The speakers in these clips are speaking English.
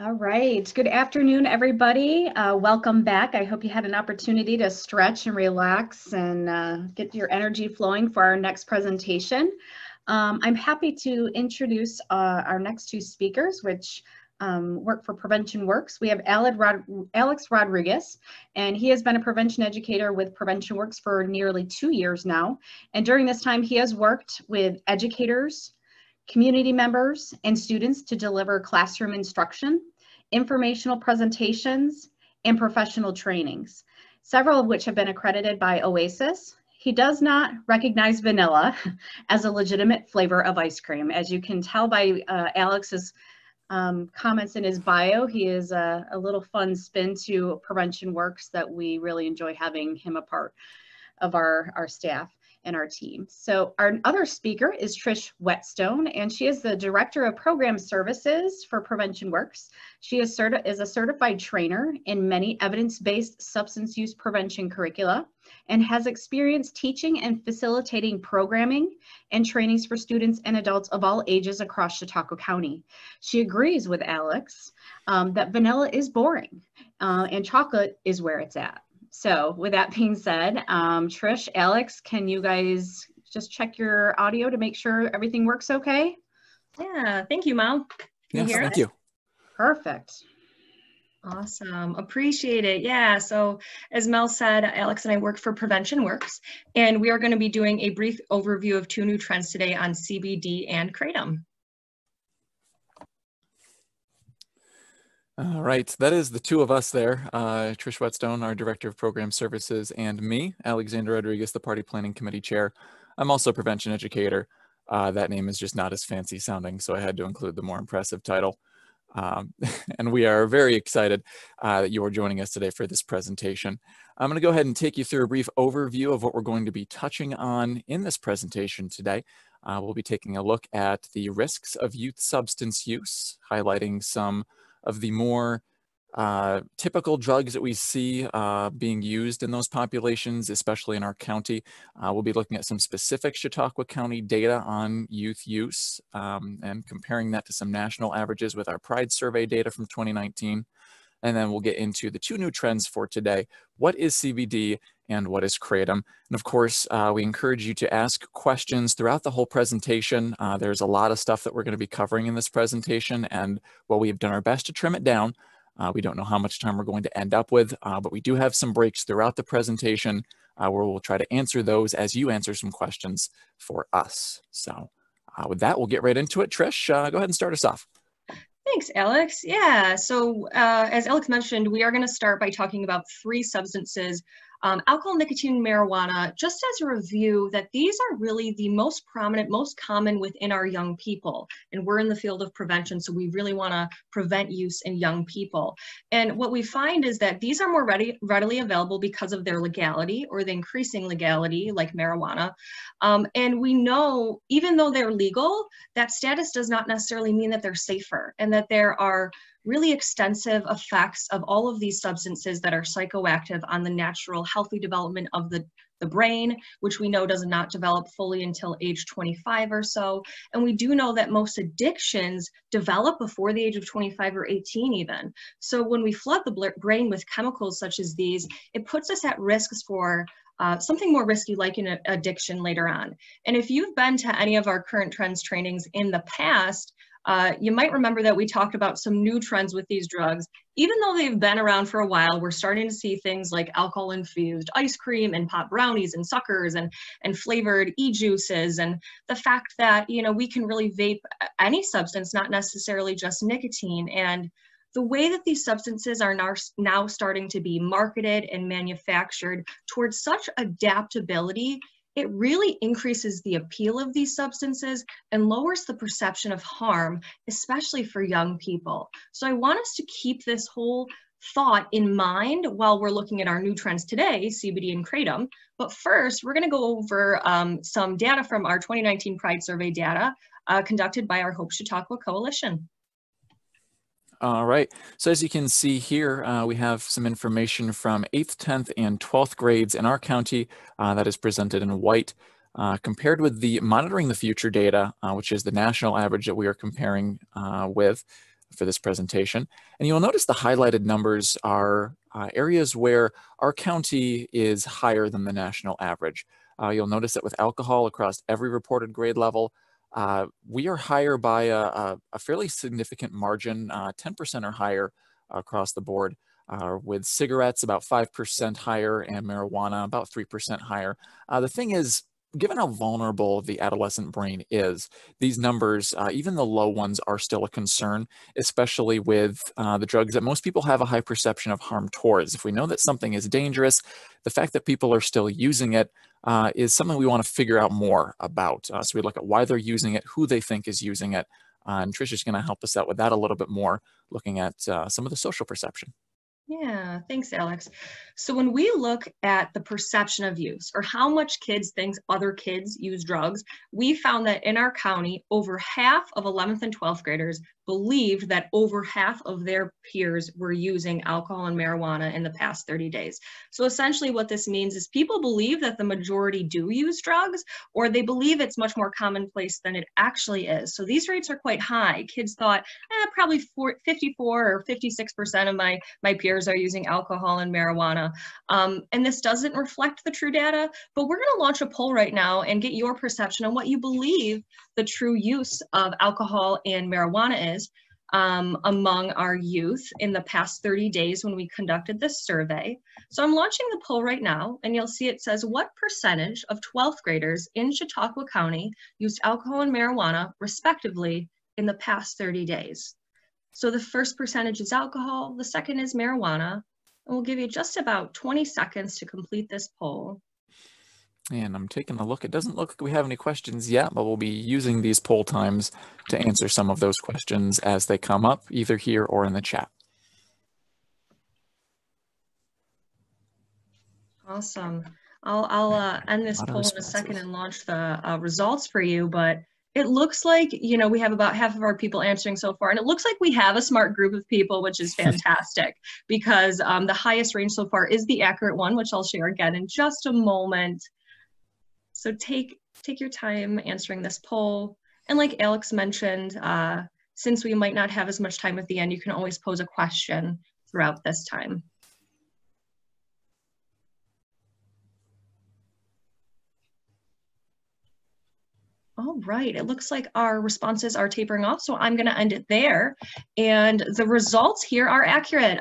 All right. Good afternoon, everybody. Welcome back. I hope you had an opportunity to stretch and relax and get your energy flowing for our next presentation. I'm happy to introduce our next two speakers, which work for Prevention Works. We have Alex Rodriguez, and he has been a prevention educator with Prevention Works for nearly 2 years now. And during this time, he has worked with educators, community members, and students to deliver classroom instruction, informational presentations, and professional trainings, several of which have been accredited by OASIS. He does not recognize vanilla as a legitimate flavor of ice cream. As you can tell by Alex's comments in his bio, he is a little fun spin to Prevention Works that we really enjoy having him a part of our staff and our team. So our other speaker is Trish Whetstone, and she is the Director of Program Services for Prevention Works. She is a certified trainer in many evidence-based substance use prevention curricula and has experience teaching and facilitating programming and trainings for students and adults of all ages across Chautauqua County. She agrees with Alex that vanilla is boring and chocolate is where it's at. So with that being said, Trish, Alex, can you guys just check your audio to make sure everything works okay? Yeah, thank you, Mel. Yes, thank you. Perfect. Awesome, appreciate it. Yeah, so as Mel said, Alex and I work for Prevention Works, and we are going to be doing a brief overview of 2 new trends today on CBD and Kratom. All right, that is the two of us there, Trish Whetstone, our Director of Program Services, and me, Alexander Rodriguez, the Party Planning Committee Chair. I'm also a prevention educator. That name is just not as fancy sounding, so I had to include the more impressive title. And we are very excited that you are joining us today for this presentation. I'm going to go ahead and take you through a brief overview of what we're going to be touching on in this presentation today. We'll be taking a look at the risks of youth substance use, highlighting some of the more typical drugs that we see being used in those populations, especially in our county. We'll be looking at some specific Chautauqua County data on youth use and comparing that to some national averages with our Pride Survey data from 2019. And then we'll get into the 2 new trends for today. What is CBD and what is Kratom? And of course, we encourage you to ask questions throughout the whole presentation. There's a lot of stuff that we're going to be covering in this presentation, and while we've done our best to trim it down, we don't know how much time we're going to end up with, but we do have some breaks throughout the presentation where we'll try to answer those as you answer some questions for us. So with that, we'll get right into it. Trish, go ahead and start us off. Thanks, Alex. Yeah, so as Alex mentioned, we are going to start by talking about 3 substances, alcohol, nicotine, marijuana, just as a review that these are really the most prominent, most common within our young people. And we're in the field of prevention, so we really want to prevent use in young people. And what we find is that these are more readily available because of their legality or the increasing legality, like marijuana. And we know, even though they're legal, that status does not necessarily mean that they're safer, and that there are really extensive effects of all of these substances that are psychoactive on the natural healthy development of the brain, which we know does not develop fully until age 25 or so. And we do know that most addictions develop before the age of 25 or 18 even. So when we flood the brain with chemicals such as these, it puts us at risks for something more risky like an addiction later on. And if you've been to any of our current trends trainings in the past, you might remember that we talked about some new trends with these drugs. Even though they've been around for a while, we're starting to see things like alcohol-infused ice cream and pop brownies and suckers and flavored e-juices, and the fact that, you know, we can really vape any substance, not necessarily just nicotine. And the way that these substances are now starting to be marketed and manufactured towards such adaptability, it really increases the appeal of these substances and lowers the perception of harm, especially for young people. So I want us to keep this whole thought in mind while we're looking at our new trends today, CBD and Kratom. But first, we're going to go over some data from our 2019 Pride Survey data conducted by our Hope Chautauqua Coalition. All right, so as you can see here, we have some information from 8th, 10th, and 12th grades in our county that is presented in white, compared with the Monitoring the Future data, which is the national average that we are comparing with. for this presentation. And you'll notice the highlighted numbers are areas where our county is higher than the national average. You'll notice that with alcohol across every reported grade level, we are higher by a fairly significant margin, 10% or higher across the board. With cigarettes, about 5% higher, and marijuana, about 3% higher. The thing is, given how vulnerable the adolescent brain is, these numbers, even the low ones, are still a concern, especially with the drugs that most people have a high perception of harm towards. If we know that something is dangerous, the fact that people are still using it is something we want to figure out more about. So we look at why they're using it, who they think is using it, and Trish is going to help us out with that a little bit more, looking at some of the social perception. Yeah, thanks, Alex. So when we look at the perception of use, or how much kids think other kids use drugs, we found that in our county, over half of 11th and 12th graders believed that over half of their peers were using alcohol and marijuana in the past 30 days. So essentially what this means is people believe that the majority do use drugs, or they believe it's much more commonplace than it actually is. So these rates are quite high. Kids thought, probably 54 or 56% of my peers are using alcohol and marijuana. And this doesn't reflect the true data, but we're going to launch a poll right now and get your perception on what you believe the true use of alcohol and marijuana is among our youth in the past 30 days when we conducted this survey. So I'm launching the poll right now, and you'll see it says, what percentage of 12th graders in Chautauqua County used alcohol and marijuana, respectively, in the past 30 days? So the first percentage is alcohol, the second is marijuana, and we'll give you just about 20 seconds to complete this poll. And I'm taking a look. It doesn't look like we have any questions yet, but we'll be using these poll times to answer some of those questions as they come up, either here or in the chat. Awesome. I'll end this poll in a second and launch the results for you, but it looks like, you know, we have about half of our people answering so far, and it looks like we have a smart group of people, which is fantastic because the highest range so far is the accurate one, which I'll share again in just a moment. So take your time answering this poll. And like Alex mentioned, since we might not have as much time at the end, you can always pose a question throughout this time. All right, it looks like our responses are tapering off, so I'm going to end it there. And the results here are accurate.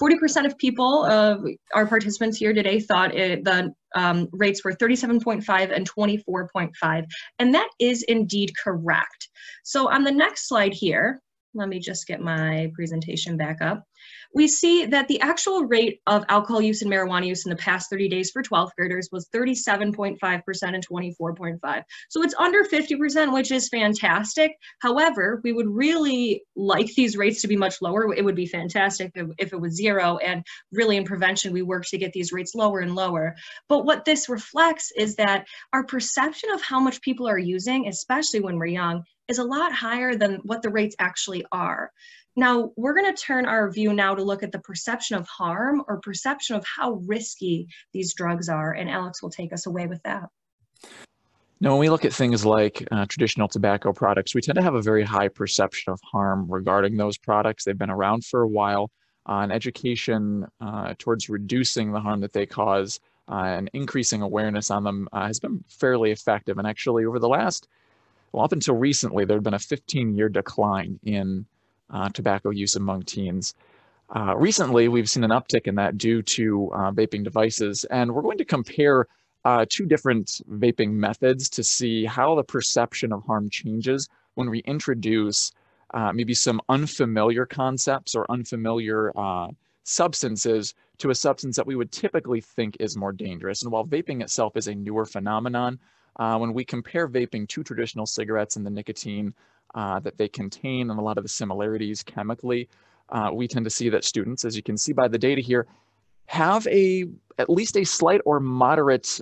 40% of people, our participants here today, thought the rates were 37.5 and 24.5, and that is indeed correct. So on the next slide here, let me just get my presentation back up. We see that the actual rate of alcohol use and marijuana use in the past 30 days for 12th graders was 37.5% and 24.5. So it's under 50%, which is fantastic. However, we would really like these rates to be much lower. It would be fantastic if it was 0. And really in prevention, we work to get these rates lower and lower. But what this reflects is that our perception of how much people are using, especially when we're young, is a lot higher than what the rates actually are. Now, we're going to turn our view now to look at the perception of harm or perception of how risky these drugs are, and Alex will take us away with that. Now, when we look at things like traditional tobacco products, we tend to have a very high perception of harm regarding those products. They've been around for a while, and education towards reducing the harm that they cause and increasing awareness on them has been fairly effective. And actually, over the last, well, up until recently, there had been a 15-year decline in tobacco use among teens. Recently, we've seen an uptick in that due to vaping devices, and we're going to compare two different vaping methods to see how the perception of harm changes when we introduce maybe some unfamiliar concepts or unfamiliar substances to a substance that we would typically think is more dangerous. And while vaping itself is a newer phenomenon, when we compare vaping to traditional cigarettes and the nicotine that they contain and a lot of the similarities chemically, we tend to see that students, as you can see by the data here, have at least a slight or moderate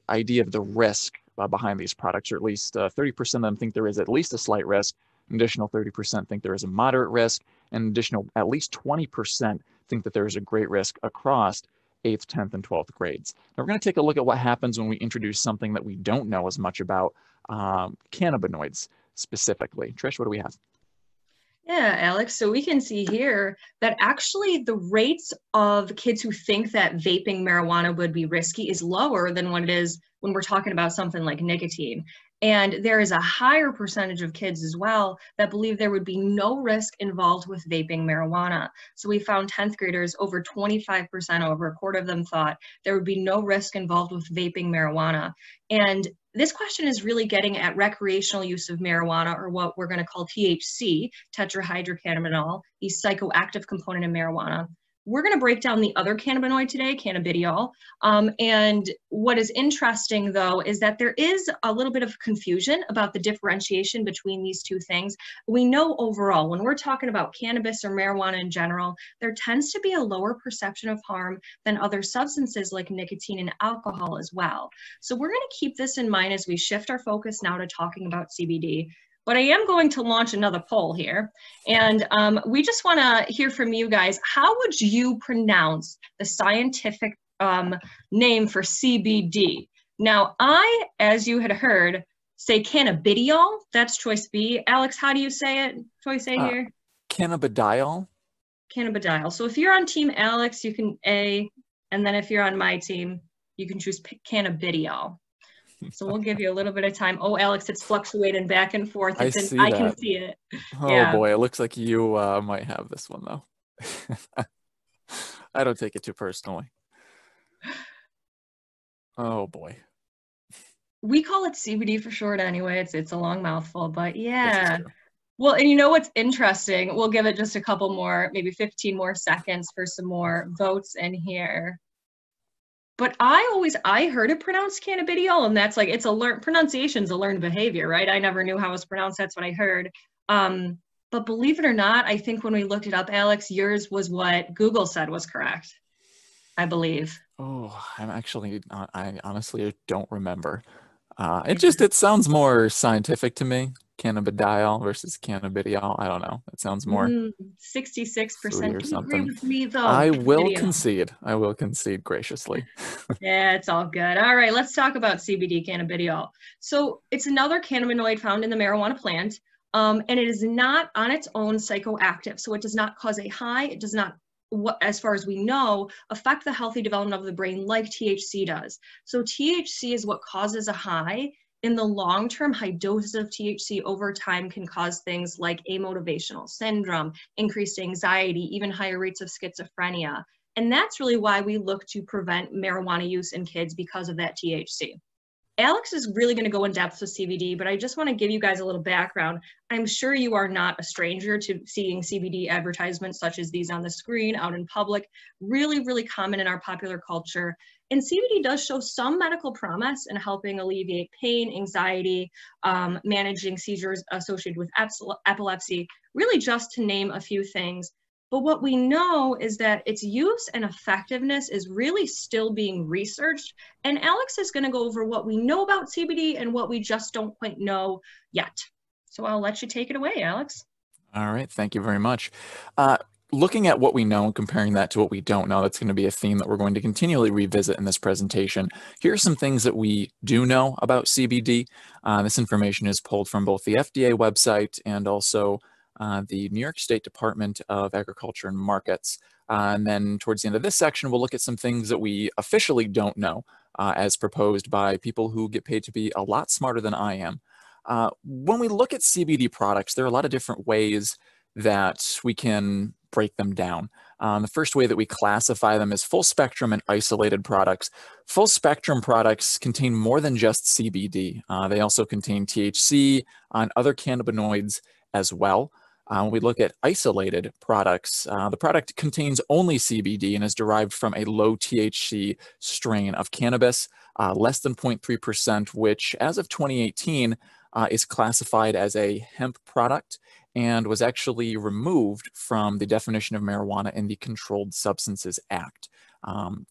idea of the risk behind these products, or at least 30% of them think there is at least a slight risk, an additional 30% think there is a moderate risk, and an additional at least 20% think that there is a great risk across 8th, 10th, and 12th grades. Now we're going to take a look at what happens when we introduce something that we don't know as much about, cannabinoids specifically. Trish, what do we have? Yeah, Alex. So we can see here that actually the rates of kids who think that vaping marijuana would be risky is lower than what it is when we're talking about something like nicotine. And there is a higher percentage of kids as well that believe there would be no risk involved with vaping marijuana. So we found 10th graders, over 25%, over a quarter of them thought there would be no risk involved with vaping marijuana. And this question is really getting at recreational use of marijuana, or what we're going to call THC, tetrahydrocannabinol, the psychoactive component of marijuana. We're going to break down the other cannabinoid today, cannabidiol. And what is interesting, though, is that there is a little bit of confusion about the differentiation between these two things. We know overall, when we're talking about cannabis or marijuana in general, there tends to be a lower perception of harm than other substances like nicotine and alcohol as well. So we're going to keep this in mind as we shift our focus now to talking about CBD. But I am going to launch another poll here. And we just want to hear from you guys. How would you pronounce the scientific name for CBD? Now, I, as you had heard, say cannabidiol. That's choice B. Alex, how do you say it? Choice A here? Cannabidiol. Cannabidiol. So if you're on team Alex, you can A. And then if you're on my team, you can choose cannabidiol. So we'll give you a little bit of time. Oh, Alex, it's fluctuating back and forth. I can see it. Oh yeah. Boy, it looks like you might have this one though. I don't take it too personally. Oh boy. We call it CBD for short anyway. It's a long mouthful, but yeah. Well, and you know what's interesting? We'll give it just a couple more, maybe 15 more seconds for some more votes in here. But I heard it pronounced cannabidiol, and that's like, it's pronunciation's a learned behavior, right? I never knew how it was pronounced. That's what I heard. But believe it or not, I think when we looked it up, Alex, yours was what Google said was correct, I believe. Oh, I honestly don't remember. It sounds more scientific to me. Cannabidiol versus cannabidiol. I don't know. It sounds more 66%. Do you agree with me though? I will concede. I will concede graciously. Yeah, it's all good. All right, let's talk about CBD, cannabidiol. So it's another cannabinoid found in the marijuana plant, and it is not on its own psychoactive. So it does not cause a high. It does not, as far as we know, affect the healthy development of the brain like THC does. So THC is what causes a high. In the long term, high doses of THC over time can cause things like amotivational syndrome, increased anxiety, even higher rates of schizophrenia. And that's really why we look to prevent marijuana use in kids, because of that THC. Alex is really going to go in depth with CBD, but I just want to give you guys a little background. I'm sure you are not a stranger to seeing CBD advertisements such as these on the screen, out in public, really, really common in our popular culture. And CBD does show some medical promise in helping alleviate pain, anxiety, managing seizures associated with epilepsy, really just to name a few things. But what we know is that its use and effectiveness is really still being researched. And Alex is going to go over what we know about CBD and what we just don't quite know yet. So I'll let you take it away, Alex. All right. Thank you very much. Looking at what we know and comparing that to what we don't know, that's going to be a theme that we're going to continually revisit in this presentation. Here are some things that we do know about CBD. This information is pulled from both the FDA website and also the New York State Department of Agriculture and Markets. And then towards the end of this section, we'll look at some things that we officially don't know as proposed by people who get paid to be a lot smarter than I am. When we look at CBD products, there are a lot of different ways that we can break them down. The first way that we classify them is full spectrum and isolated products. Full spectrum products contain more than just CBD. They also contain THC and other cannabinoids as well. When we look at isolated products, the product contains only CBD and is derived from a low THC strain of cannabis, less than 0.3%, which as of 2018 is classified as a hemp product and was actually removed from the definition of marijuana in the Controlled Substances Act.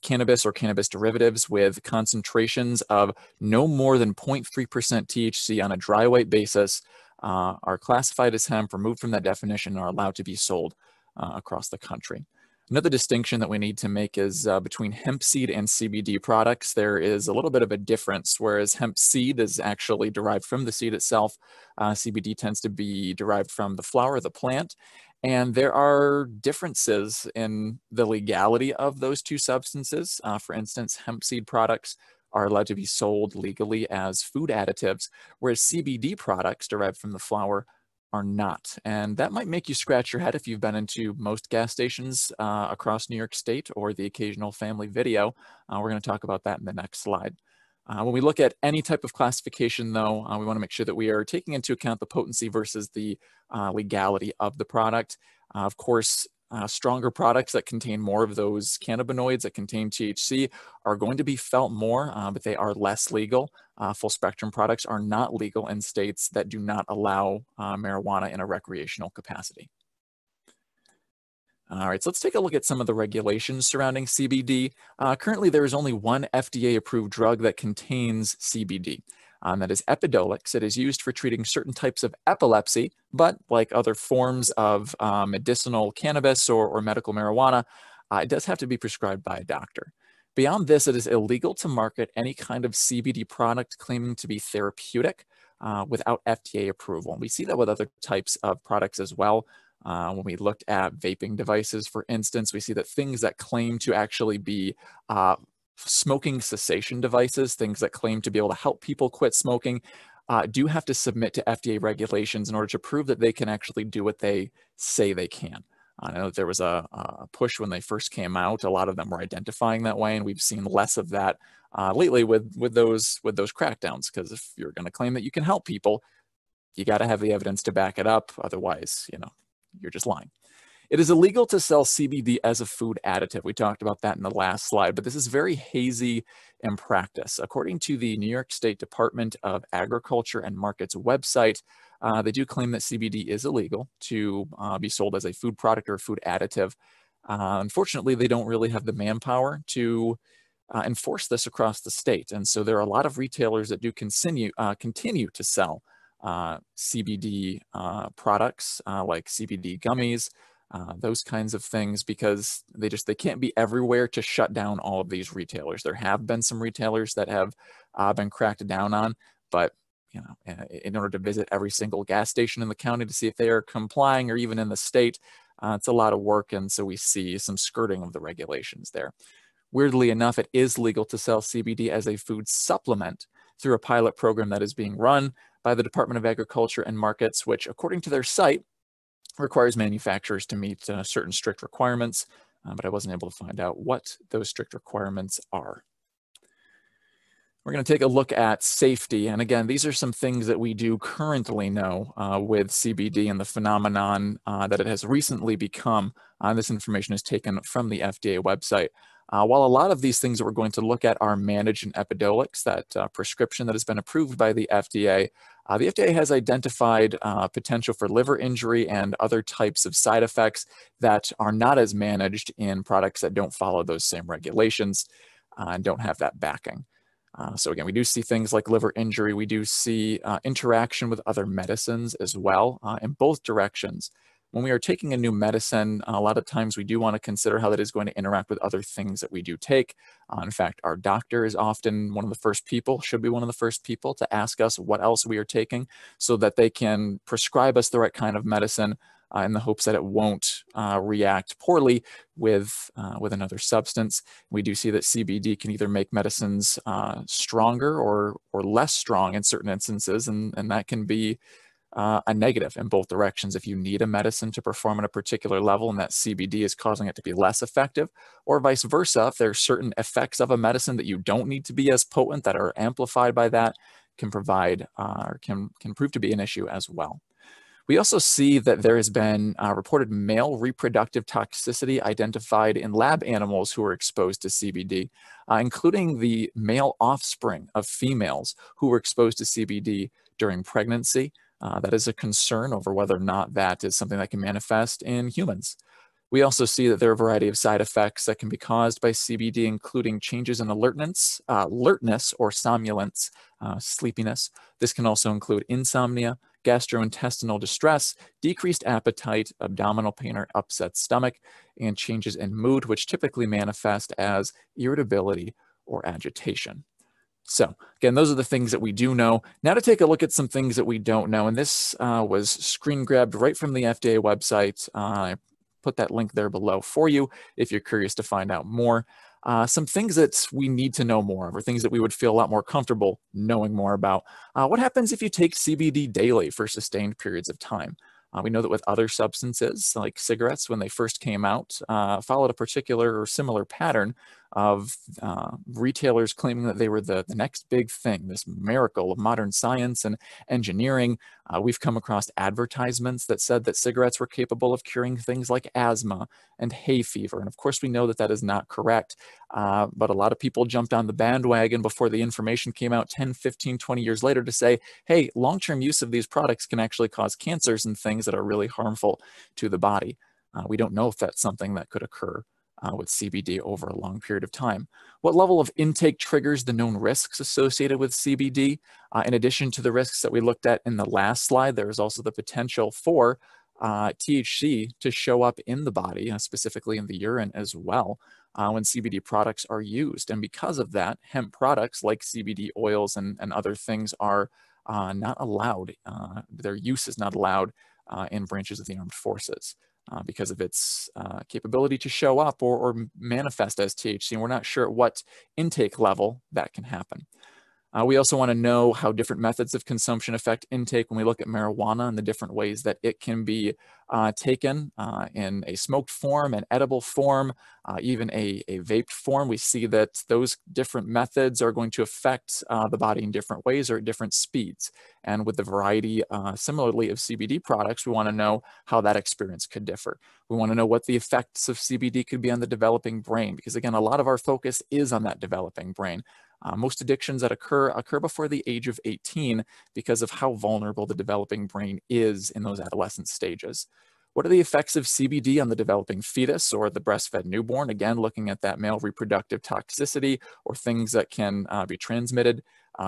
Cannabis or cannabis derivatives with concentrations of no more than 0.3% THC on a dry weight basis are classified as hemp, removed from that definition, and are allowed to be sold across the country. Another distinction that we need to make is between hemp seed and CBD products. There is a little bit of a difference. Whereas hemp seed is actually derived from the seed itself, CBD tends to be derived from the flower of the plant. And there are differences in the legality of those two substances. For instance, hemp seed products are allowed to be sold legally as food additives, whereas CBD products derived from the flower are not. And that might make you scratch your head if you've been into most gas stations across New York State or the occasional family video. We're going to talk about that in the next slide. When we look at any type of classification, though, we want to make sure that we are taking into account the potency versus the legality of the product. Of course, stronger products that contain more of those cannabinoids that contain THC are going to be felt more, but they are less legal. Full spectrum products are not legal in states that do not allow marijuana in a recreational capacity. All right, so let's take a look at some of the regulations surrounding CBD. Currently, there is only one FDA-approved drug that contains CBD. That is Epidiolex. It is used for treating certain types of epilepsy, but like other forms of medicinal cannabis or medical marijuana, it does have to be prescribed by a doctor. Beyond this, it is illegal to market any kind of CBD product claiming to be therapeutic without FDA approval. And we see that with other types of products as well. When we looked at vaping devices, for instance, we see that things that claim to actually be smoking cessation devices, things that claim to be able to help people quit smoking, do have to submit to FDA regulations in order to prove that they can actually do what they say they can. I know that there was a push when they first came out. A lot of them were identifying that way, and we've seen less of that lately with those crackdowns. Because if you're going to claim that you can help people, you got to have the evidence to back it up. Otherwise, you're just lying. It is illegal to sell CBD as a food additive. We talked about that in the last slide, but this is very hazy in practice. According to the New York State Department of Agriculture and Markets website, they do claim that CBD is illegal to be sold as a food product or a food additive. Unfortunately, they don't really have the manpower to enforce this across the state. And so there are a lot of retailers that do continue to sell CBD products like CBD gummies, those kinds of things, because they can't be everywhere to shut down all of these retailers. There have been some retailers that have been cracked down on, but in order to visit every single gas station in the county to see if they are complying, or even in the state, it's a lot of work, and so we see some skirting of the regulations there. Weirdly enough, it is legal to sell CBD as a food supplement through a pilot program that is being run by the Department of Agriculture and Markets, which, according to their site, requires manufacturers to meet certain strict requirements, but I wasn't able to find out what those strict requirements are. We're going to take a look at safety. And again, these are some things that we do currently know with CBD and the phenomenon that it has recently become. This information is taken from the FDA website. While a lot of these things that we're going to look at are managed in Epidiolex, that prescription that has been approved by the FDA has identified potential for liver injury and other types of side effects that are not as managed in products that don't follow those same regulations and don't have that backing. So again, we do see things like liver injury. We do see interaction with other medicines as well in both directions. When we are taking a new medicine, a lot of times we do want to consider how that is going to interact with other things that we do take. In fact, our doctor is often should be one of the first people to ask us what else we are taking so that they can prescribe us the right kind of medicine in the hopes that it won't react poorly with another substance. We do see that CBD can either make medicines stronger or less strong in certain instances, and that can be a negative in both directions. If you need a medicine to perform at a particular level and that CBD is causing it to be less effective, or vice versa, if there are certain effects of a medicine that you don't need to be as potent that are amplified by that, can provide or can prove to be an issue as well. We also see that there has been reported male reproductive toxicity identified in lab animals who were exposed to CBD, including the male offspring of females who were exposed to CBD during pregnancy. That is a concern over whether or not that is something that can manifest in humans. We also see that there are a variety of side effects that can be caused by CBD, including changes in alertness or somnolence, sleepiness. This can also include insomnia, gastrointestinal distress, decreased appetite, abdominal pain or upset stomach, and changes in mood, which typically manifest as irritability or agitation. So again, those are the things that we do know. Now to take a look at some things that we don't know. And this was screen grabbed right from the FDA website. I put that link there below for you if you're curious to find out more. Some things that we need to know more of, or things that we would feel a lot more comfortable knowing more about. What happens if you take CBD daily for sustained periods of time? We know that with other substances, like cigarettes, when they first came out, followed a particular or similar pattern of retailers claiming that they were the next big thing, this miracle of modern science and engineering. We've come across advertisements that said that cigarettes were capable of curing things like asthma and hay fever. And of course, we know that that is not correct. But a lot of people jumped on the bandwagon before the information came out 10, 15, 20 years later to say, hey, long-term use of these products can actually cause cancers and things that are really harmful to the body. We don't know if that's something that could occur with CBD over a long period of time. What level of intake triggers the known risks associated with CBD? In addition to the risks that we looked at in the last slide, there is also the potential for THC to show up in the body, specifically in the urine as well, when CBD products are used. And because of that, hemp products like CBD oils and other things are not allowed. Their use is not allowed in branches of the armed forces. Because of its capability to show up or manifest as THC, and we're not sure at what intake level that can happen. We also want to know how different methods of consumption affect intake when we look at marijuana and the different ways that it can be taken in a smoked form, an edible form, even a vaped form. We see that those different methods are going to affect the body in different ways or at different speeds. And with the variety, similarly, of CBD products, we want to know how that experience could differ. We want to know what the effects of CBD could be on the developing brain, because again, a lot of our focus is on that developing brain. Most addictions that occur before the age of 18 because of how vulnerable the developing brain is in those adolescent stages. What are the effects of CBD on the developing fetus or the breastfed newborn? Again, looking at that male reproductive toxicity or things that can be transmitted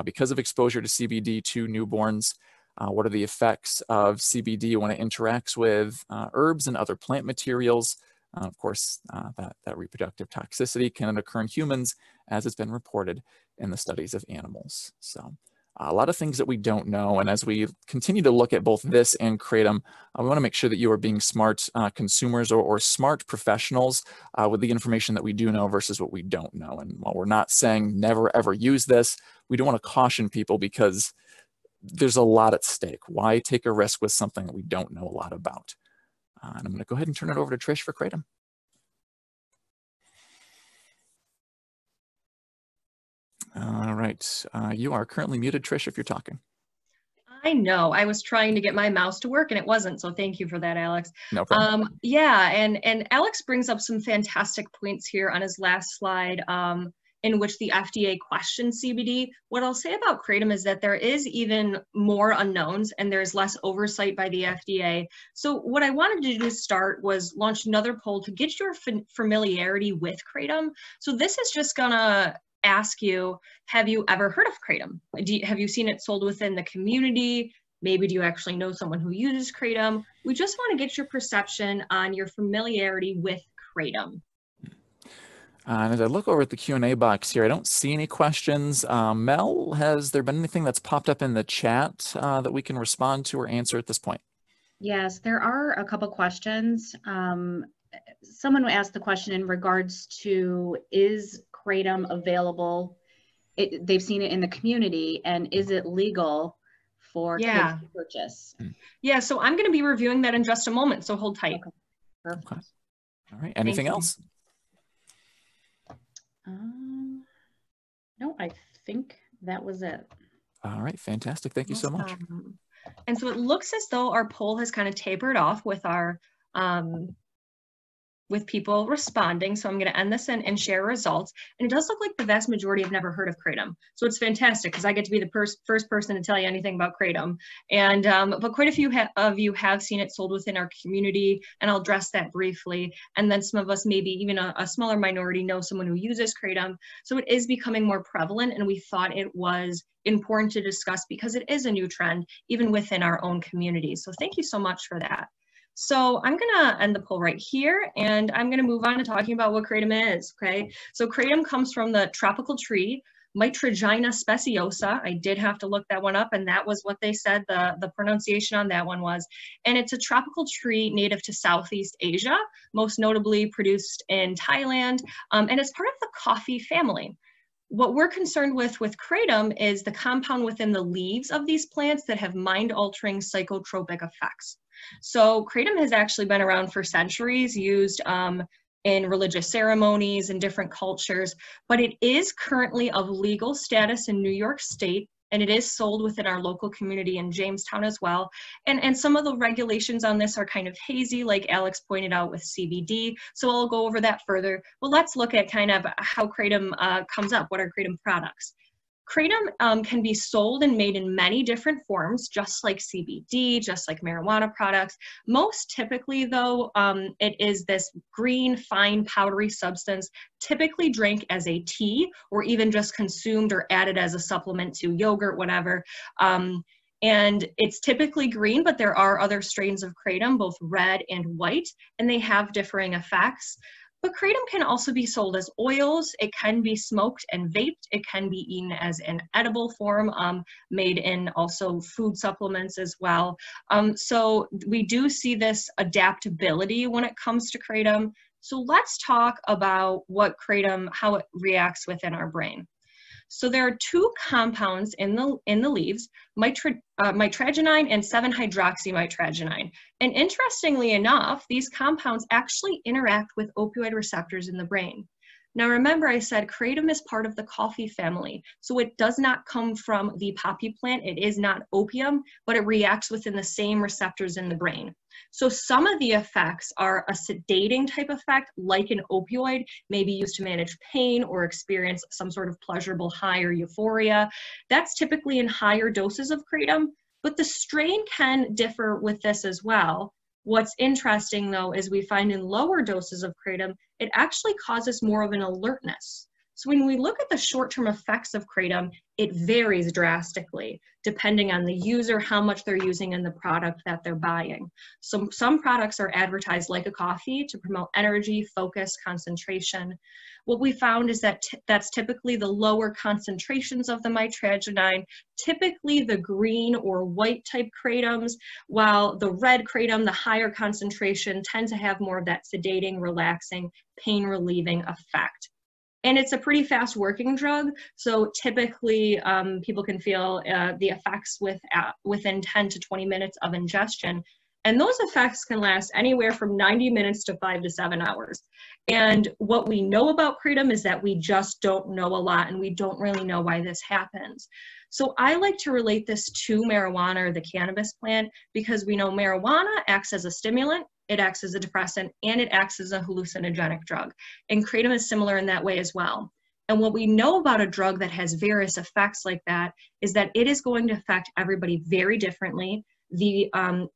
because of exposure to CBD to newborns. What are the effects of CBD when it interacts with herbs and other plant materials? Of course, that reproductive toxicity can occur in humans, as it's been reported in the studies of animals. So a lot of things that we don't know. And as we continue to look at both this and Kratom, we want to make sure that you are being smart consumers or smart professionals with the information that we do know versus what we don't know. And while we're not saying never ever use this, we do want to caution people because there's a lot at stake. Why take a risk with something that we don't know a lot about? And I'm going to go ahead and turn it over to Trish for Kratom. All right. You are currently muted, Trish, if you're talking. I know. I was trying to get my mouse to work and it wasn't. So thank you for that, Alex. No problem. Yeah. And Alex brings up some fantastic points here on his last slide. In which the FDA questions CBD. What I'll say about Kratom is that there is even more unknowns and there's less oversight by the FDA. So what I wanted to do to start was launch another poll to get your familiarity with Kratom. So this is just gonna ask you, have you ever heard of Kratom? Have you seen it sold within the community? Maybe do you actually know someone who uses Kratom? We just wanna get your perception on your familiarity with Kratom. And as I look over at the Q&A box here, I don't see any questions. Mel, has there been anything that's popped up in the chat that we can respond to or answer at this point? Yes, there are a couple questions. Someone asked the question in regards to, is Kratom available? They've seen it in the community, and is it legal for kids to purchase? Yeah, so I'm going to be reviewing that in just a moment, so hold tight. Okay. All right, anything else? No, I think that was it. All right, fantastic. Thank you so much. And so it looks as though our poll has kind of tapered off with our with people responding. So I'm going to end this and share results. And it does look like the vast majority have never heard of Kratom. So it's fantastic because I get to be the first person to tell you anything about Kratom. And but quite a few of you have seen it sold within our community, and I'll address that briefly. And then some of us, maybe even a smaller minority, know someone who uses Kratom. So it is becoming more prevalent, and we thought it was important to discuss because it is a new trend, even within our own community. So thank you so much for that. So I'm gonna end the poll right here, and I'm gonna move on to talking about what Kratom is, okay? So Kratom comes from the tropical tree, Mitragyna speciosa. I did have to look that one up, and that was what they said the pronunciation on that one was. And it's a tropical tree native to Southeast Asia, most notably produced in Thailand, and it's part of the coffee family. What we're concerned with Kratom is the compound within the leaves of these plants that have mind-altering psychotropic effects. So Kratom has actually been around for centuries, used in religious ceremonies and different cultures, but it is currently of legal status in New York State, and it is sold within our local community in Jamestown as well. And some of the regulations on this are kind of hazy, like Alex pointed out with CBD, so I'll go over that further. But let's look at kind of how Kratom comes up. What are Kratom products? Kratom can be sold and made in many different forms, just like CBD, just like marijuana products. Most typically, though, it is this green, fine, powdery substance, typically drank as a tea or even just consumed or added as a supplement to yogurt, whatever. And it's typically green, but there are other strains of Kratom, both red and white, and they have differing effects. But Kratom can also be sold as oils. It can be smoked and vaped. It can be eaten as an edible form, made in also food supplements as well. So we do see this adaptability when it comes to Kratom. So let's talk about what Kratom, how it reacts within our brain. So there are two compounds in the leaves, mitragynine and 7-hydroxymitragynine. And interestingly enough, these compounds actually interact with opioid receptors in the brain. Now remember, I said Kratom is part of the coffee family, so it does not come from the poppy plant. It is not opium, but it reacts within the same receptors in the brain. So some of the effects are a sedating type effect, like an opioid, maybe used to manage pain or experience some sort of pleasurable high or euphoria. That's typically in higher doses of Kratom, but the strain can differ with this as well. What's interesting, though, is we find in lower doses of Kratom, it actually causes more of an alertness. So when we look at the short-term effects of Kratom, it varies drastically depending on the user, how much they're using in the product that they're buying. So some products are advertised like a coffee to promote energy, focus, concentration. What we found is that that's typically the lower concentrations of the mitragynine, typically the green or white type Kratoms, while the red Kratom, the higher concentration, tend to have more of that sedating, relaxing, pain relieving effect. And it's a pretty fast working drug, so typically people can feel the effects within 10 to 20 minutes of ingestion. And those effects can last anywhere from 90 minutes to 5 to 7 hours. And what we know about Kratom is that we just don't know a lot, and we don't really know why this happens. So I like to relate this to marijuana or the cannabis plant because we know marijuana acts as a stimulant, it acts as a depressant, and it acts as a hallucinogenic drug. And Kratom is similar in that way as well. And what we know about a drug that has various effects like that is that it is going to affect everybody very differently. The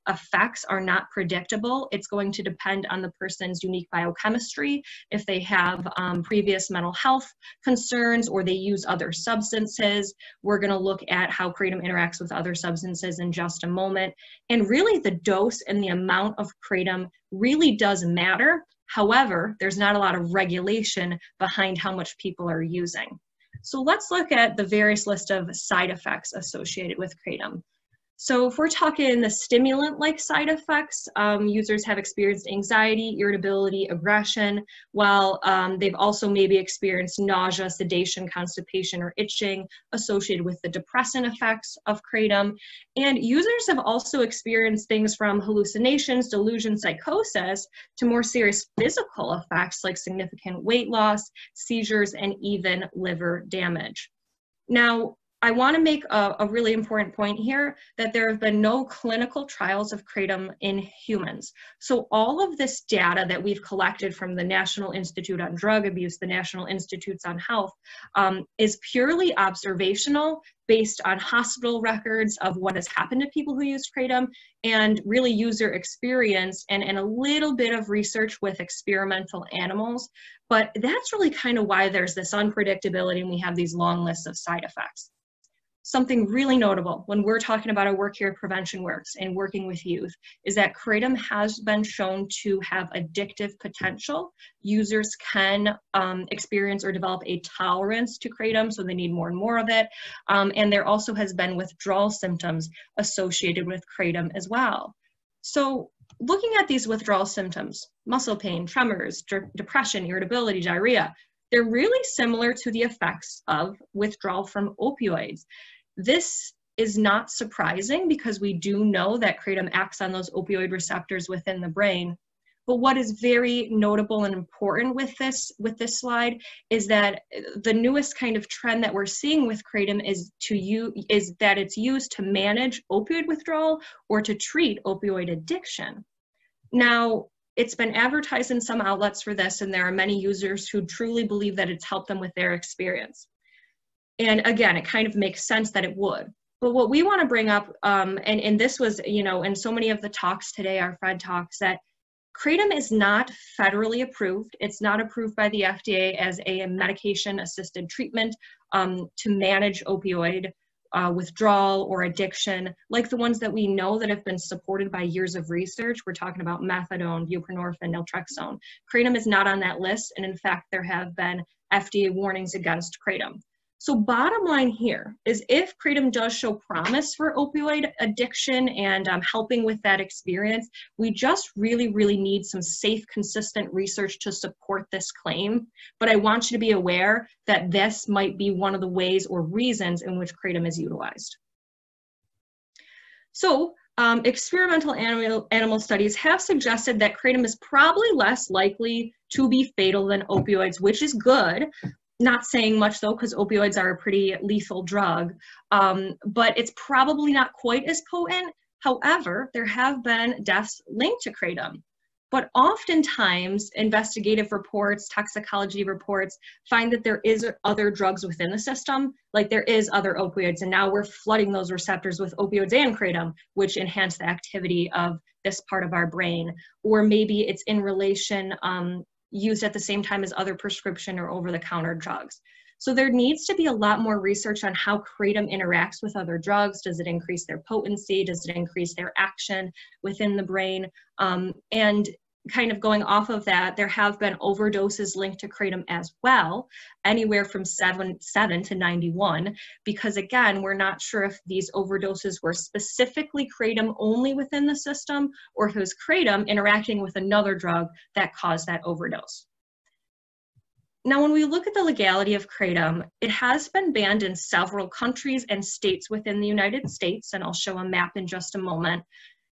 effects are not predictable. It's going to depend on the person's unique biochemistry. If they have previous mental health concerns or they use other substances, we're going to look at how Kratom interacts with other substances in just a moment. And really the dose and the amount of Kratom really does matter. However, there's not a lot of regulation behind how much people are using. So let's look at the various list of side effects associated with Kratom. So if we're talking the stimulant-like side effects, users have experienced anxiety, irritability, aggression, while they've also maybe experienced nausea, sedation, constipation, or itching associated with the depressant effects of Kratom. And users have also experienced things from hallucinations, delusion, psychosis, to more serious physical effects like significant weight loss, seizures, and even liver damage. Now, I want to make a really important point here that there have been no clinical trials of Kratom in humans. So all of this data that we've collected from the National Institute on Drug Abuse, the National Institutes on Health, is purely observational based on hospital records of what has happened to people who used Kratom and really user experience and a little bit of research with experimental animals. But that's really kind of why there's this unpredictability and we have these long lists of side effects. Something really notable when we're talking about our work here at Prevention Works and working with youth is that Kratom has been shown to have addictive potential. Users can experience or develop a tolerance to Kratom, so they need more and more of it. And there also has been withdrawal symptoms associated with Kratom as well. So looking at these withdrawal symptoms, muscle pain, tremors, depression, irritability, diarrhea, they're really similar to the effects of withdrawal from opioids. This is not surprising because we do know that Kratom acts on those opioid receptors within the brain. But what is very notable and important with this slide is that the newest kind of trend that we're seeing with Kratom is that it's used to manage opioid withdrawal or to treat opioid addiction. Now, it's been advertised in some outlets for this, and there are many users who truly believe that it's helped them with their experience. And again, it kind of makes sense that it would. But what we want to bring up, and this was, in so many of the talks today, our Fed talks, that Kratom is not federally approved. It's not approved by the FDA as a medication-assisted treatment to manage opioid withdrawal or addiction, like the ones that we know that have been supported by years of research. We're talking about methadone, buprenorphine, naltrexone. Kratom is not on that list, and in fact, there have been FDA warnings against Kratom. So bottom line here is if Kratom does show promise for opioid addiction and helping with that experience, we just really, really need some safe, consistent research to support this claim. But I want you to be aware that this might be one of the ways or reasons in which Kratom is utilized. So experimental animal studies have suggested that Kratom is probably less likely to be fatal than opioids, which is good. Not saying much though, because opioids are a pretty lethal drug, but it's probably not quite as potent. However, there have been deaths linked to Kratom. But oftentimes, investigative reports, toxicology reports find that there is other drugs within the system, like there is other opioids, and now we're flooding those receptors with opioids and Kratom, which enhance the activity of this part of our brain. Or maybe it's in relation, used at the same time as other prescription or over-the-counter drugs. So there needs to be a lot more research on how Kratom interacts with other drugs. Does it increase their potency? Does it increase their action within the brain? And kind of going off of that, there have been overdoses linked to Kratom as well, anywhere from 7 to 91, because again, we're not sure if these overdoses were specifically Kratom only within the system, or if it was Kratom interacting with another drug that caused that overdose. Now, when we look at the legality of Kratom, it has been banned in several countries and states within the United States, and I'll show a map in just a moment.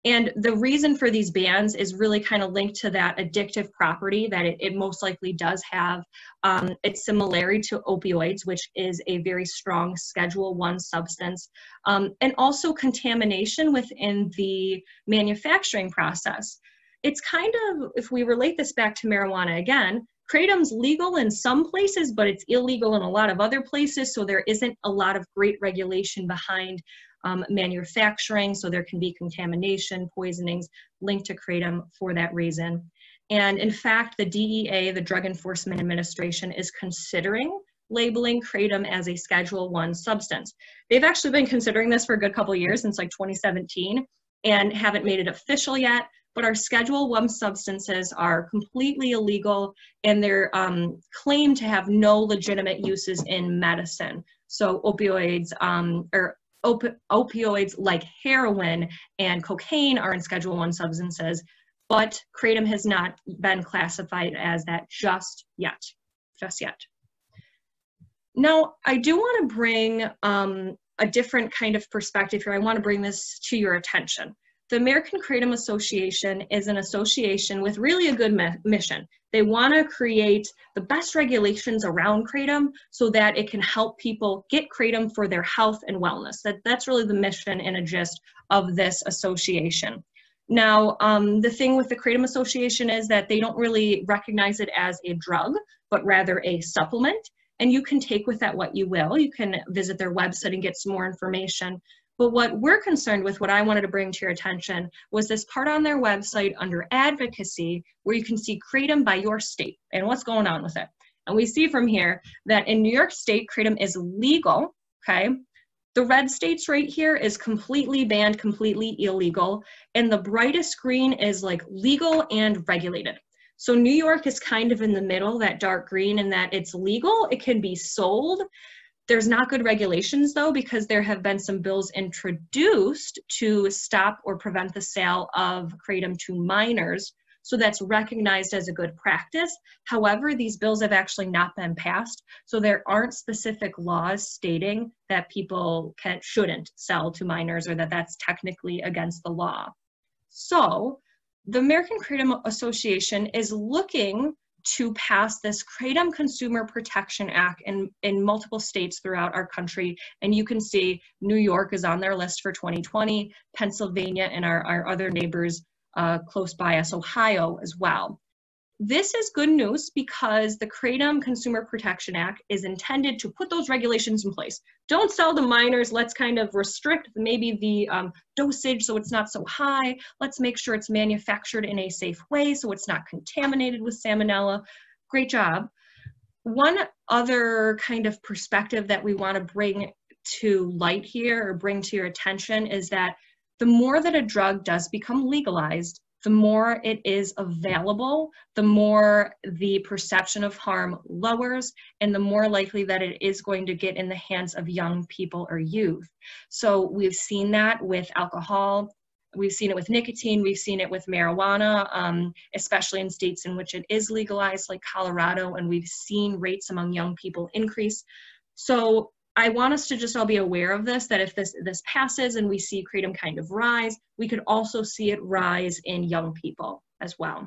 And the reason for these bans is really kind of linked to that addictive property that it most likely does have. Its similarity to opioids, which is a very strong Schedule I substance, and also contamination within the manufacturing process. It's kind of, if we relate this back to marijuana again, Kratom's legal in some places, but it's illegal in a lot of other places, so there isn't a lot of great regulation behind manufacturing, so there can be contamination, poisonings linked to Kratom for that reason. And in fact, the DEA, the Drug Enforcement Administration, is considering labeling Kratom as a Schedule I substance. They've actually been considering this for a good couple of years, since like 2017, and haven't made it official yet, but our Schedule I substances are completely illegal, and they're claimed to have no legitimate uses in medicine. So opioids, opioids like heroin and cocaine are in Schedule I substances, but Kratom has not been classified as that just yet. Now, I do want to bring a different kind of perspective here. I want to bring this to your attention. The American Kratom Association is an association with really a good mission. They want to create the best regulations around Kratom so that it can help people get Kratom for their health and wellness. That's really the mission and a gist of this association. Now, the thing with the Kratom Association is that they don't really recognize it as a drug, but rather a supplement. And you can take with that what you will. You can visit their website and get some more information. But what we're concerned with, what I wanted to bring to your attention, was this part on their website under advocacy, where you can see Kratom by your state and what's going on with it. And we see from here that in New York State, Kratom is legal, okay? The red states right here is completely banned, completely illegal. And the brightest green is like legal and regulated. So New York is kind of in the middle, that dark green, in that it's legal, it can be sold. There's not good regulations though, because there have been some bills introduced to stop or prevent the sale of Kratom to minors. So that's recognized as a good practice. However, these bills have actually not been passed. So there aren't specific laws stating that people shouldn't sell to minors, or that that's technically against the law. So the American Kratom Association is looking to pass this Kratom Consumer Protection Act in multiple states throughout our country. And you can see New York is on their list for 2020, Pennsylvania, and our other neighbors close by us, Ohio as well. This is good news because the Kratom Consumer Protection Act is intended to put those regulations in place. Don't sell to minors. Let's kind of restrict maybe the dosage so it's not so high. Let's make sure it's manufactured in a safe way so it's not contaminated with salmonella. Great job. One other kind of perspective that we want to bring to light here, or bring to your attention, is that the more that a drug does become legalized, the more it is available, the more the perception of harm lowers, and the more likely that it is going to get in the hands of young people or youth. So we've seen that with alcohol, we've seen it with nicotine, we've seen it with marijuana, especially in states in which it is legalized, like Colorado, and we've seen rates among young people increase. So I want us to just all be aware of this, that if this passes and we see Kratom kind of rise, we could also see it rise in young people as well.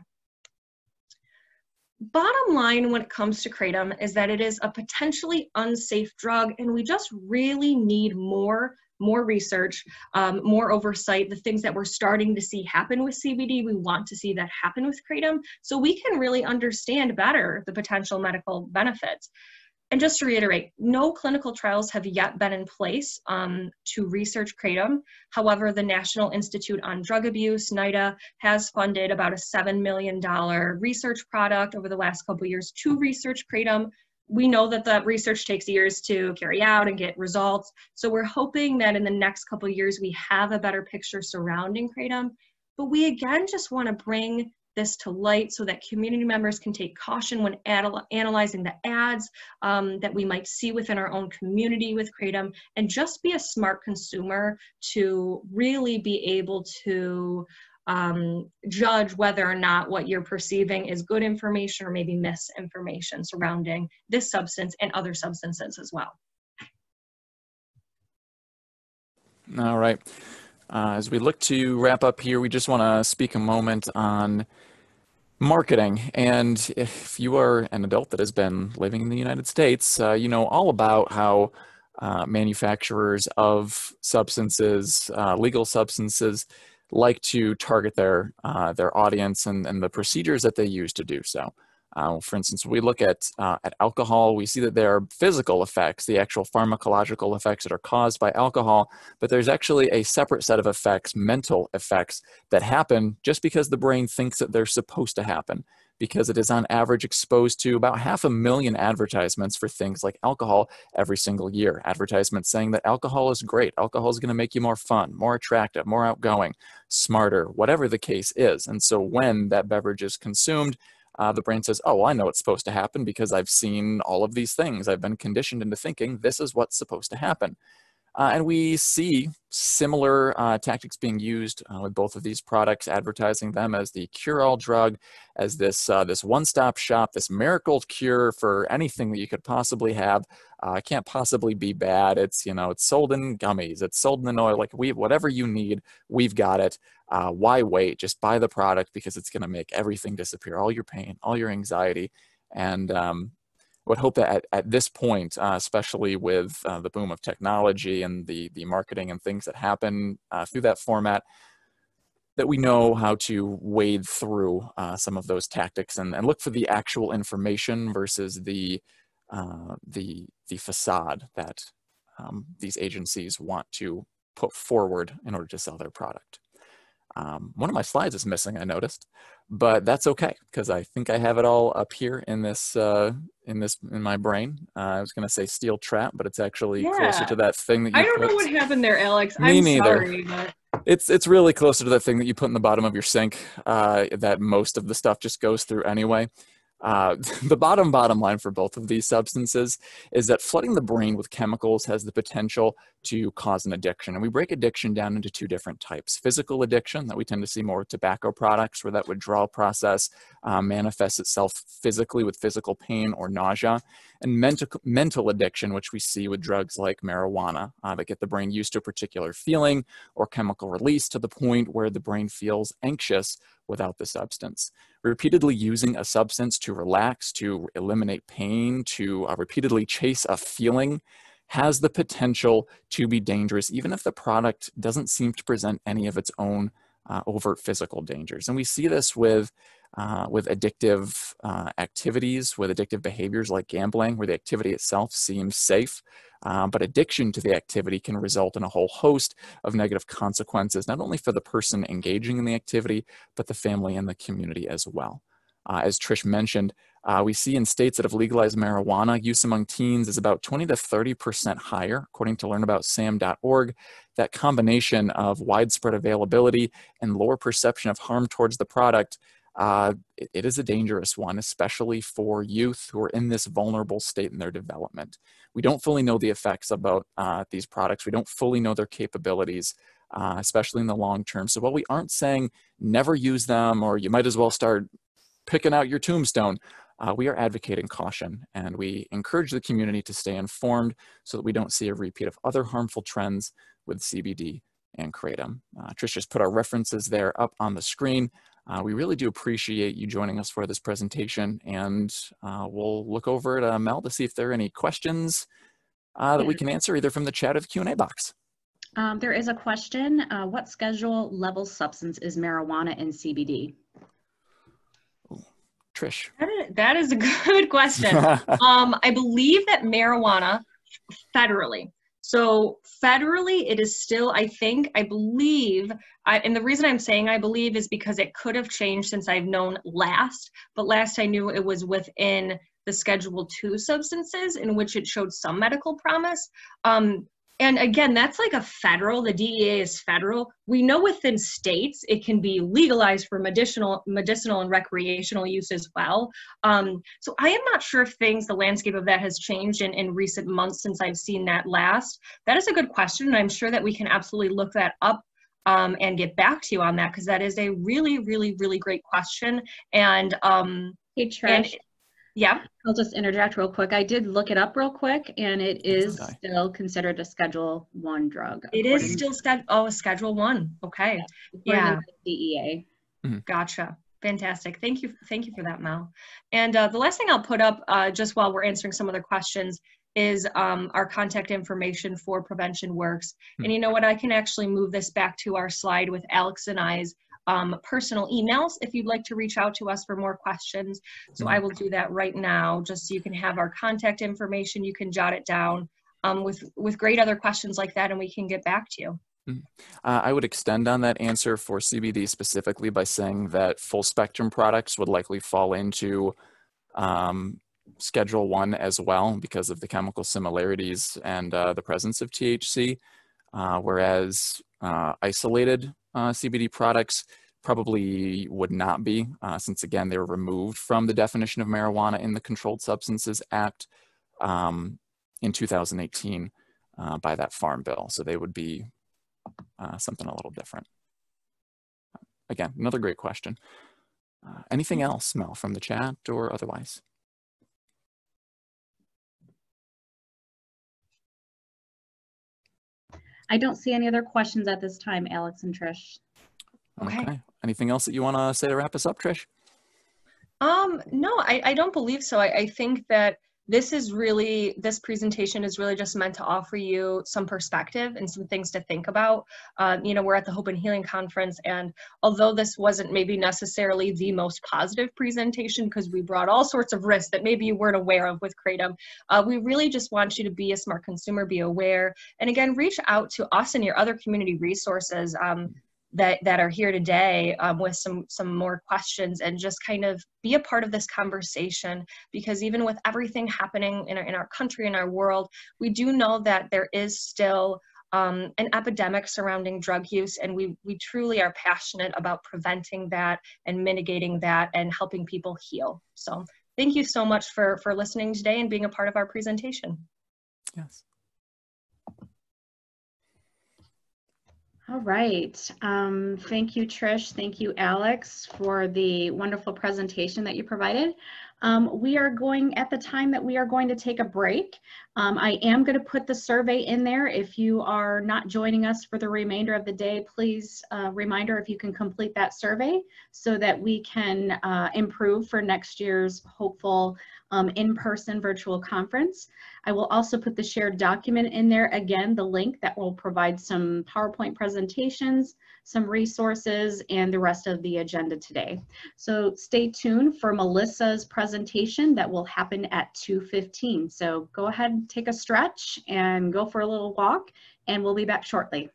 Bottom line when it comes to Kratom is that it is a potentially unsafe drug, and we just really need more research, more oversight. The things that we're starting to see happen with CBD, we want to see that happen with Kratom, so we can really understand better the potential medical benefits. And just to reiterate, no clinical trials have yet been in place to research Kratom. However, the National Institute on Drug Abuse, NIDA, has funded about a $7 million research product over the last couple of years to research Kratom. We know that the research takes years to carry out and get results. So we're hoping that in the next couple of years, we have a better picture surrounding Kratom. But we again just want to bring this to light so that community members can take caution when analyzing the ads that we might see within our own community with Kratom, and just be a smart consumer to really be able to judge whether or not what you're perceiving is good information or maybe misinformation surrounding this substance and other substances as well. All right. As we look to wrap up here, we just want to speak a moment on marketing. And if you are an adult that has been living in the United States, you know all about how manufacturers of substances, legal substances, like to target their audience and the procedures that they use to do so. For instance, we look at alcohol, we see that there are physical effects, the actual pharmacological effects that are caused by alcohol, but there's actually a separate set of effects, mental effects, that happen just because the brain thinks that they're supposed to happen, because it is on average exposed to about 500,000 advertisements for things like alcohol every single year. Advertisements saying that alcohol is great, alcohol is going to make you more fun, more attractive, more outgoing, smarter, whatever the case is. And so when that beverage is consumed, the brain says, oh, well, I know what's supposed to happen because I've seen all of these things. I've been conditioned into thinking this is what's supposed to happen. And we see similar tactics being used with both of these products, advertising them as the cure-all drug, as this one-stop shop, this miracle cure for anything that you could possibly have. Can't possibly be bad. It's, you know, it's sold in gummies, it's sold in an oil, like whatever you need, we've got it. Why wait? Just buy the product because it's going to make everything disappear, all your pain, all your anxiety. And would hope that at this point, especially with the boom of technology and the marketing and things that happen through that format, that we know how to wade through some of those tactics and look for the actual information versus the facade that these agencies want to put forward in order to sell their product. One of my slides is missing, I noticed, but that's okay because I think I have it all up here in this in my brain. I was going to say steel trap, but it's actually closer to that thing that you I don't know what happened there, Alex. Me neither. Sorry, but It's really closer to that thing that you put in the bottom of your sink that most of the stuff just goes through anyway. The bottom line for both of these substances is that flooding the brain with chemicals has the potential to cause an addiction. And we break addiction down into two different types. Physical addiction, that we tend to see more with tobacco products, where that withdrawal process manifests itself physically with physical pain or nausea. And mental addiction, which we see with drugs like marijuana, that get the brain used to a particular feeling or chemical release to the point where the brain feels anxious without the substance. Repeatedly using a substance to relax, to eliminate pain, to repeatedly chase a feeling has the potential to be dangerous, even if the product doesn't seem to present any of its own overt physical dangers. And we see this with addictive activities, with addictive behaviors like gambling, where the activity itself seems safe, but addiction to the activity can result in a whole host of negative consequences, not only for the person engaging in the activity, but the family and the community as well. As Trish mentioned, we see in states that have legalized marijuana, use among teens is about 20 to 30% higher, according to learnaboutsam.org. That combination of widespread availability and lower perception of harm towards the product, it is a dangerous one, especially for youth who are in this vulnerable state in their development. We don't fully know the effects about these products. We don't fully know their capabilities, especially in the long term. So while we aren't saying never use them or you might as well start picking out your tombstone, we are advocating caution, and we encourage the community to stay informed so that we don't see a repeat of other harmful trends with CBD and Kratom. Trish just put our references there up on the screen. We really do appreciate you joining us for this presentation, and we'll look over at Mel to see if there are any questions that we can answer either from the chat or the Q&A box. There is a question. What schedule level substance is marijuana and CBD? Trish. That is a good question. I believe that marijuana federally. So federally, it is still, I believe, and the reason I'm saying I believe is because it could have changed since I've known last, but last I knew it was within the Schedule II substances in which it showed some medical promise. And again, that's like a federal, the DEA is federal. We know within states, it can be legalized for medicinal and recreational use as well. So I am not sure if the landscape of that has changed in recent months since I've seen that last. That is a good question. And I'm sure that we can absolutely look that up and get back to you on that, because that is a really, really, really great question. And hey, Trish. Yeah. I'll just interject real quick. I did look it up real quick, and it is still considered a Schedule I drug. It is still Schedule I. Okay. Yeah. DEA. Gotcha. Fantastic. Thank you for that, Mel. And the last thing I'll put up just while we're answering some other questions is our contact information for Prevention Works. And you know what? I can actually move this back to our slide with Alex and I's personal emails if you'd like to reach out to us for more questions. So I will do that right now, just so you can have our contact information. You can jot it down with great other questions like that, and we can get back to you. I would extend on that answer for CBD specifically by saying that full spectrum products would likely fall into Schedule I as well because of the chemical similarities and the presence of THC, whereas isolated CBD products probably would not be, since again they were removed from the definition of marijuana in the Controlled Substances Act in 2018. by that farm bill. So they would be something a little different. Again, another great question. Anything else, Mel, from the chat or otherwise? I don't see any other questions at this time, Alex and Trish. Okay. Anything else that you want to say to wrap us up, Trish? No, I don't believe so. I think that this presentation is really just meant to offer you some perspective and some things to think about. You know, we're at the Hope and Healing Conference, and although this wasn't maybe necessarily the most positive presentation because we brought all sorts of risks that maybe you weren't aware of with Kratom, we really just want you to be a smart consumer, be aware, and again, reach out to us and your other community resources that are here today with some more questions, and just kind of be a part of this conversation, because even with everything happening in our country, in our world, we do know that there is still an epidemic surrounding drug use, and we truly are passionate about preventing that and mitigating that and helping people heal. So thank you so much for listening today and being a part of our presentation. Yes. All right. Thank you, Trish. Thank you, Alex, for the wonderful presentation that you provided. We are going, at the time that we are going to take a break, I am going to put the survey in there. If you are not joining us for the remainder of the day, please, reminder if you can complete that survey so that we can improve for next year's hopeful in-person virtual conference. I will also put the shared document in there, again, the link that will provide some PowerPoint presentations, some resources, and the rest of the agenda today. So stay tuned for Melissa's presentation that will happen at 2:15. So go ahead, take a stretch and go for a little walk, and we'll be back shortly.